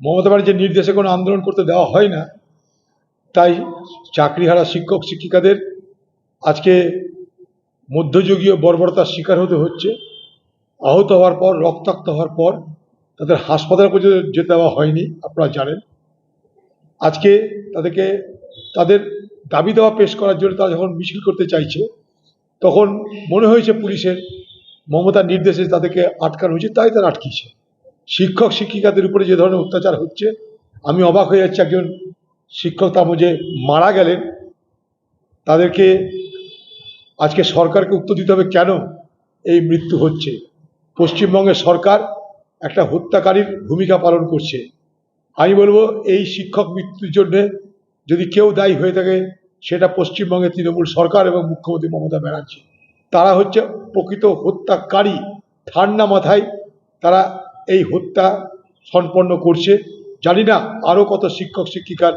মমতা ব্যানার্জির নির্দেশে কোনো আন্দোলন করতে দেওয়া হয় না, তাই চাকরিহারা শিক্ষক শিক্ষিকাদের আজকে মধ্যযুগীয় বর্বরতার শিকার হতে হচ্ছে। আহত হওয়ার পর, রক্তাক্ত হওয়ার পর তাদের হাসপাতালে পর্যন্ত যেতে দেওয়া হয়নি, আপনারা জানেন। আজকে তাদেরকে তাদের দাবি দাওয়া পেশ করার জন্য তারা যখন মিছিল করতে চাইছে, তখন মনে হয়েছে পুলিশের মমতার নির্দেশে তাদেরকে আটকানো হয়েছে, তাই তারা আটকিয়েছে। শিক্ষক শিক্ষিকাদের উপরে যে ধরনের অত্যাচার হচ্ছে, আমি অবাক হয়ে যাচ্ছি। একজন শিক্ষক তার মধ্যে মারা গেলেন, তাদেরকে আজকে সরকারকে উত্তর দিতে হবে কেন এই মৃত্যু হচ্ছে। পশ্চিমবঙ্গের সরকার একটা হত্যাকারীর ভূমিকা পালন করছে। আমি বলবো, এই শিক্ষক মৃত্যুর জন্য যদি কেউ দায়ী হয়ে থাকে, সেটা পশ্চিমবঙ্গের তৃণমূল সরকার এবং মুখ্যমন্ত্রী মমতা ব্যানার্জি। তারা হচ্ছে প্রকৃত হত্যাকারী। ঠান্ডা মাথায় তারা এই হত্যা সম্পন্ন করছে। জানি না আরও কত শিক্ষক শিক্ষিকার